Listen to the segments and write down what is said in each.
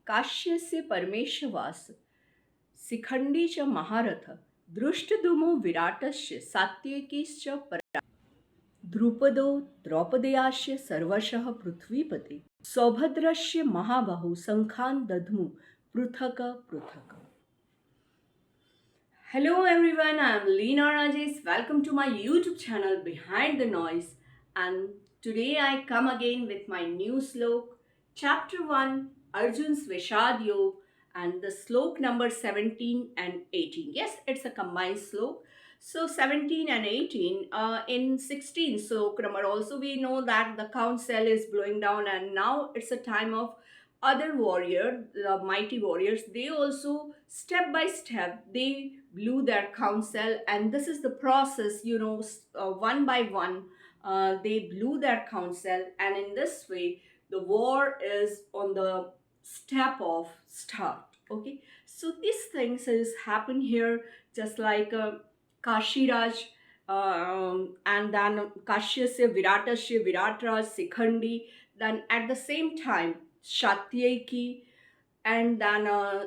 काश्यस्य परमेशवास शिखंडी च महारथ दृष्टदुमो विराटस्य सात्यकीश्च द्रुपदो द्रौपदेयास्य सर्वशः पृथ्वीपते सौभद्रस्य महाबाहु शंखान् दध्मु पृथक पृथक. Hello everyone, I am Leena Rajesh. Welcome to my YouTube channel Behind the Noise, and today I come again with my new slok, chapter 1 Arjun's Vishad Yog, and the slok number 17 and 18. Yes, it's a combined slok. So 17 and 18, in 16 slok number also we know that the council is blowing down, and now it's a time of other warrior, the mighty warriors. They also step by step they blew their council, and this is the process, one by one they blew their council, and in this way the war is on the step of start. Okay, so these things is happen here, just like Kashiraj, and then Kashyasya Viratasya Viratraj Sikhandi, then at the same time Shatyaki, and then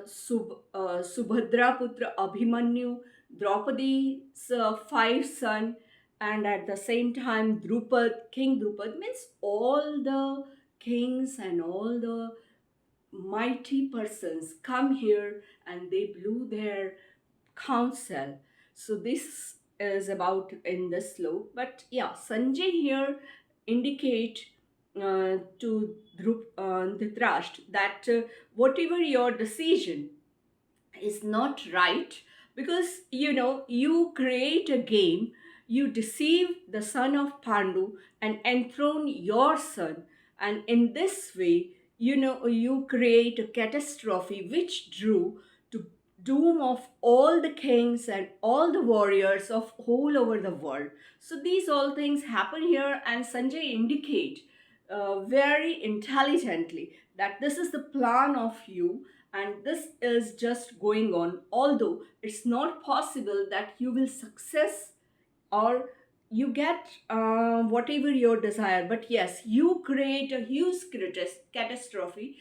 Subhadra Putra Abhimanyu, Draupadi's five son, and at the same time Drupad, King Drupad, means all the kings and all the mighty persons come here and they blew their council. So this is about in this slope. But yeah, Sanjay here indicate to Dhritarashtra that whatever your decision is not right, because you create a game, you deceive the son of Pandu and enthrone your son, and in this way you create a catastrophe which drew to doom of all the kings and all the warriors of all over the world. So these all things happen here, and Sanjay indicate very intelligently that this is the plan of you, and this is just going on, although it's not possible that you will success or you get whatever your desire, but yes, you create a huge catastrophe.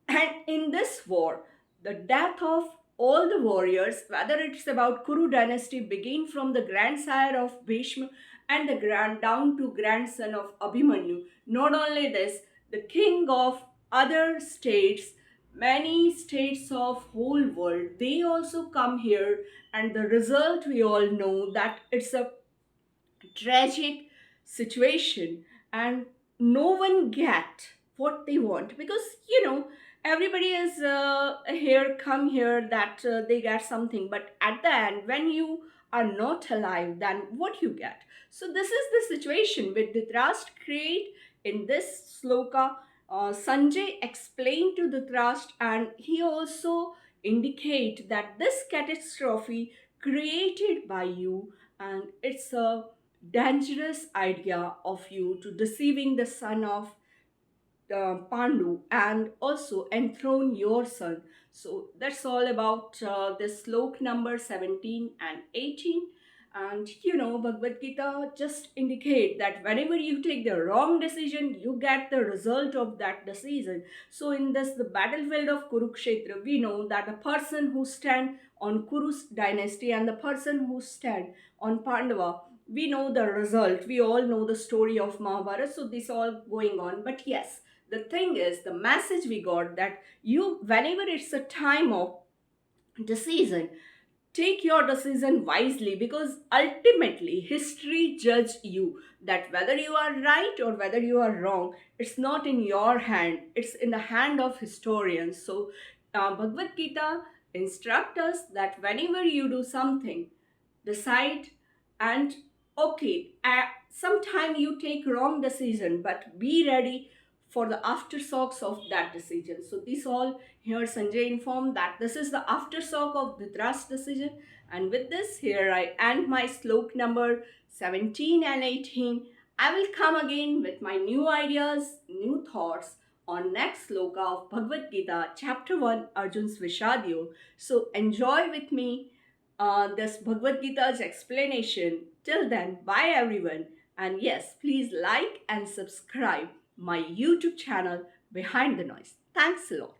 And in this war, the death of all the warriors, whether it's about Kuru dynasty, begin from the grandsire of Bhishma and the grand down to grandson of Abhimanyu. Not only this, the king of other states, many states of whole world, they also come here, and the result we all know that it's a tragic situation, and no one get what they want, because everybody is here come here that they get something, but at the end when you are not alive, then what you get? So this is the situation with Dhritarashtra create in this sloka. Sanjay explained to Dhritarashtra, and he also indicate that this catastrophe created by you, and it's a dangerous idea of you to deceiving the son of Pandu and also enthrone your son. So that's all about this slok number 17 and 18. And Bhagavad Gita just indicate that whenever you take the wrong decision, you get the result of that decision. So in this, the battlefield of Kurukshetra, we know that the person who stand on Kuru's dynasty and the person who stand on Pandava, we know the result. We all know the story of Mahabharata. So this all going on. But yes, the thing is, the message we got that you, whenever it's a time of decision, take your decision wisely, because ultimately history judge you that whether you are right or whether you are wrong, it's not in your hand, it's in the hand of historians. So Bhagavad Gita instructs us that whenever you do something, decide, and okay, sometime you take wrong decision, but be ready for the aftershocks of that decision. So this all here Sanjay informed that this is the aftershock of Dhritarashtra's decision. And with this, here I end my slok number 17 and 18. I will come again with my new ideas, new thoughts on next sloka of Bhagavad Gita, chapter 1, Arjun's Vishadyo. So enjoy with me this Bhagavad Gita's explanation. Till then, bye everyone. And yes, please like and subscribe my YouTube channel Behind the Noise. Thanks a lot.